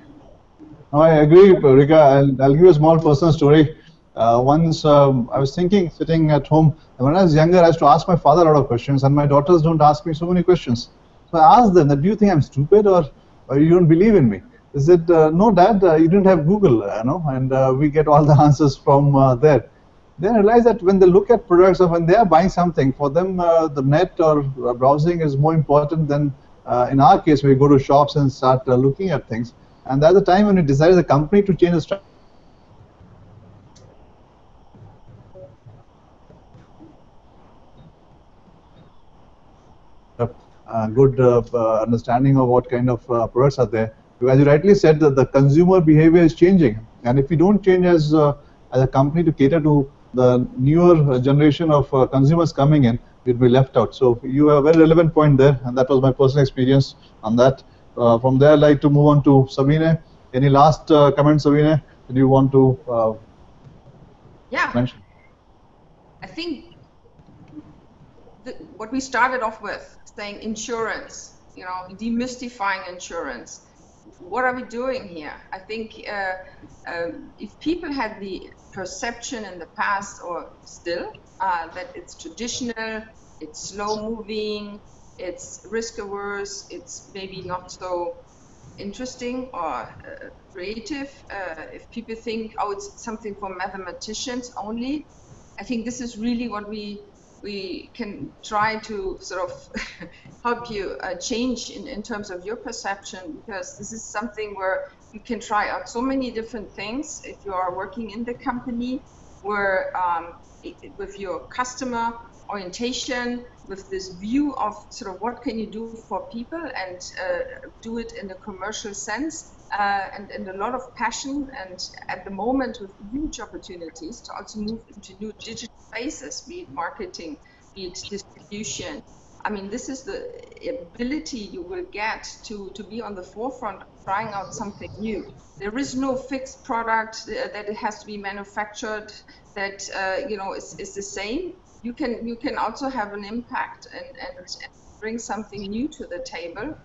I agree, Rika. I'll give you a small personal story. Once I was thinking, sitting at home, and when I was younger, I used to ask my father a lot of questions, and my daughters don't ask me so many questions. So I asked them, do you think I'm stupid, or you don't believe in me? They said, no, Dad, you didn't have Google, and we get all the answers from there. Then I realized that when they look at products or when they are buying something, for them the net or browsing is more important than, in our case, we go to shops and start looking at things. And that's the time when we decided the company to change the strategy. Good understanding of what kind of products are there. As you rightly said, that the consumer behavior is changing, and if we don't change as a company to cater to the newer generation of consumers coming in, we'll be left out. So you have a very relevant point there, and that was my personal experience on that. From there, I'd like to move on to Sabine. Any last comments, Sabine? Do you want to mention? I think what we started off with, saying insurance, demystifying insurance. what are we doing here? I think if people had the perception in the past, or still, that it's traditional, it's slow moving, it's risk averse, it's maybe not so interesting or creative, if people think, oh, it's something for mathematicians only, I think this is really what we can try to sort of help you change in terms of your perception, because this is something where you can try out so many different things if you are working in the company, where with your customer orientation, with this view of sort of what can you do for people, and do it in a commercial sense, and a lot of passion, and at the moment with huge opportunities to also move into new digital spaces, be it marketing, be it distribution. I mean, this is the ability you will get to be on the forefront of trying out something new. There is no fixed product that it has to be manufactured that you know is the same. You can also have an impact and bring something new to the table,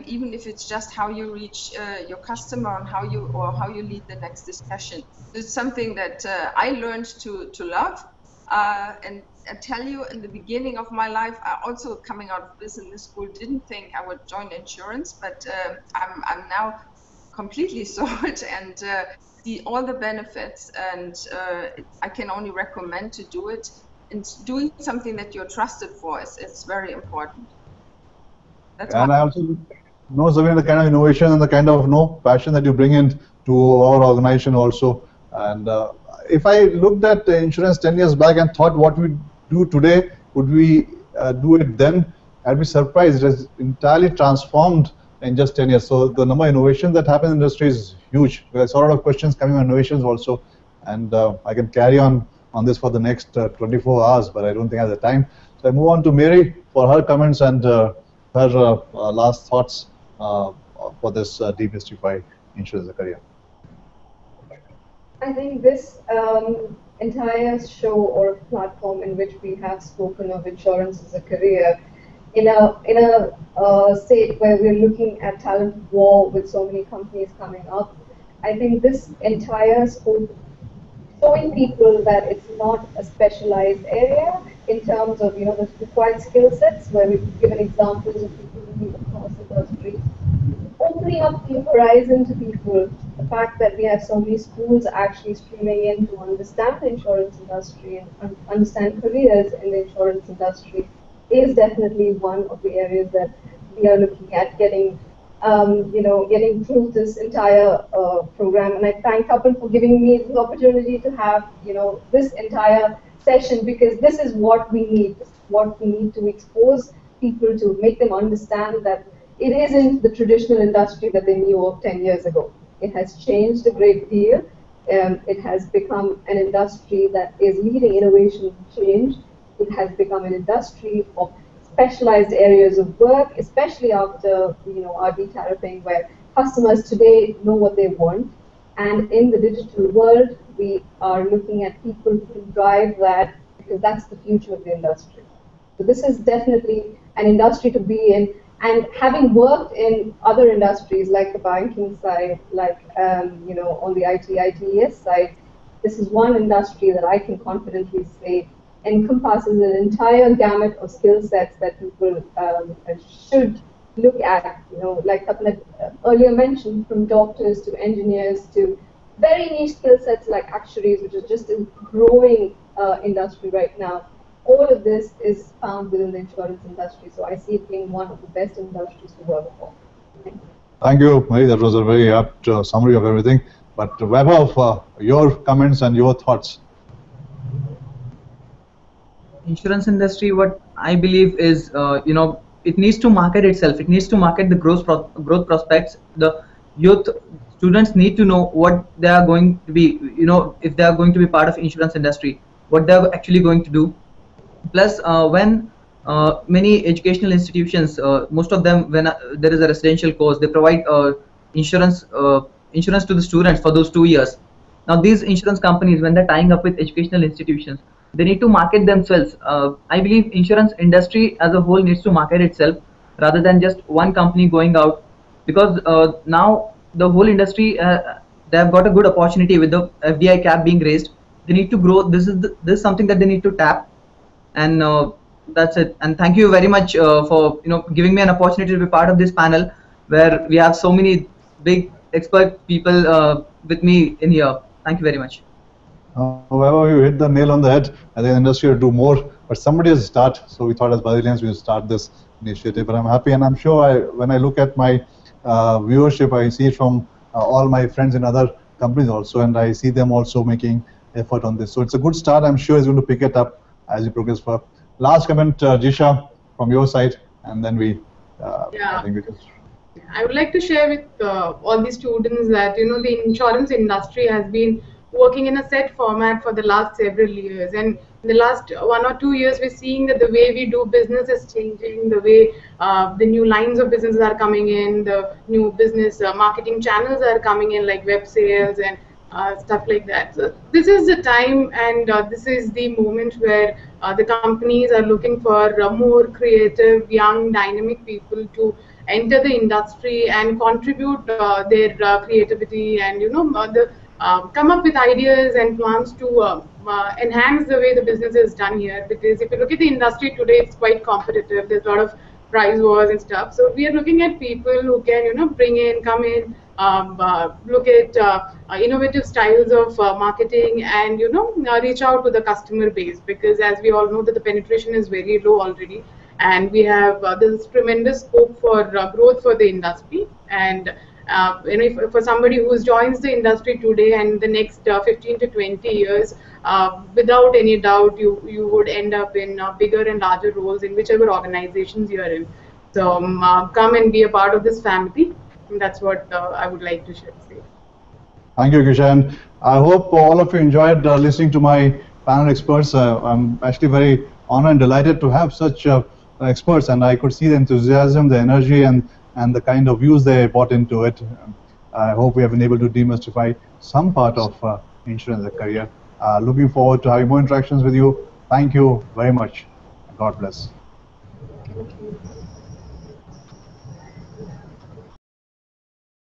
even if it's just how you reach your customer and how you lead the next discussion. It's something that I learned to love, and I tell you, in the beginning of my life, I also, coming out of business school, didn't think I would join insurance, but I'm now completely sold and see all the benefits, and I can only recommend to do it. And doing something that you're trusted for is very important. That's and I also know, Zavin, the kind of innovation and the kind of passion that you bring in to our organization also. And if I looked at insurance 10 years back and thought what we do today, would we do it then? I'd be surprised. It has entirely transformed in just 10 years. So the number of innovations that happen in the industry is huge. There's a lot of questions coming on innovations also, and I can carry on this for the next 24 hours, but I don't think I have the time. So I move on to Mary for her comments and her last thoughts for this Demystify Insurance as a Career. I think this entire show or platform in which we have spoken of insurance as a career, in a state where we're looking at talent war with so many companies coming up, I think this entire scope, showing people that it's not a specialized area in terms of, the required skill sets, where we've given examples of people moving across industries, opening up the horizon to people. The fact that we have so many schools actually streaming in to understand the insurance industry and understand careers in the insurance industry is definitely one of the areas that we are looking at getting through this entire program. And I thank Tapan for giving me the opportunity to have, this entire session, because this is what we need. What we need to expose people to, make them understand that it isn't the traditional industry that they knew of 10 years ago. It has changed a great deal. It has become an industry that is leading innovation and change. It has become an industry of specialized areas of work, especially after our de-tariffing, where customers today know what they want. And in the digital world, we are looking at people who can drive that, because that's the future of the industry. So this is definitely an industry to be in. And having worked in other industries like the banking side, like on the ITES side, this is one industry that I can confidently say encompasses an entire gamut of skill sets that people should look at. Like Tapan earlier mentioned, from doctors to engineers to very niche skill sets like actuaries, which is just a growing industry right now. All of this is found within the insurance industry, so I see it being one of the best industries to work for. Thank you, Mary. That was a very apt summary of everything. But Vaibhav, your comments and your thoughts. Insurance industry, what I believe is, it needs to market itself. It needs to market the growth prospects. The youth students need to know what they are going to be, if they are going to be part of insurance industry, what they are actually going to do. Plus, when many educational institutions, most of them, when there is a residential course, they provide insurance to the students for those 2 years. Now, these insurance companies, when they're tying up with educational institutions, they need to market themselves. I believe insurance industry as a whole needs to market itself, rather than just one company going out because now the whole industry they have got a good opportunity with the FDI cap being raised. They need to grow. This is something that they need to tap, and that's it. And thank you very much for giving me an opportunity to be part of this panel where we have so many big expert people with me in here. Thank you very much. However, you hit the nail on the head. I think the industry will do more, but somebody has to start. So we thought as Bajaj we will start this initiative. But I'm happy, and I'm sure when I look at my viewership, I see it from all my friends in other companies also, and I see them also making effort on this. So it's a good start. I'm sure it's going to pick it up as you progress further. Last comment, Jisha, from your side, and then we. I think we can. I would like to share with all the students that the insurance industry has been working in a set format for the last several years, and in the last 1 or 2 years we're seeing that the way we do business is changing, the way the new lines of businesses are coming in, the new business marketing channels are coming in, like web sales and stuff like that. So this is the time, and this is the moment where the companies are looking for more creative, young, dynamic people to enter the industry and contribute their creativity and come up with ideas and plans to enhance the way the business is done here. Because if you look at the industry today, it's quite competitive. There's a lot of price wars and stuff. So we are looking at people who can come in, look at innovative styles of marketing, and reach out to the customer base, because as we all know that the penetration is very low already, and we have this tremendous scope for growth for the industry. And if for somebody who joins the industry today and the next 15 to 20 years, without any doubt, you would end up in bigger and larger roles in whichever organizations you are in. So come and be a part of this family. And that's what I would like to say. Thank you, Kishan. I hope all of you enjoyed listening to my panel experts. I'm actually very honored and delighted to have such experts, and I could see the enthusiasm, the energy, and the kind of views they brought into it. I hope we have been able to demystify some part of insurance as a career. Looking forward to having more interactions with you. Thank you very much. God bless. Thank you.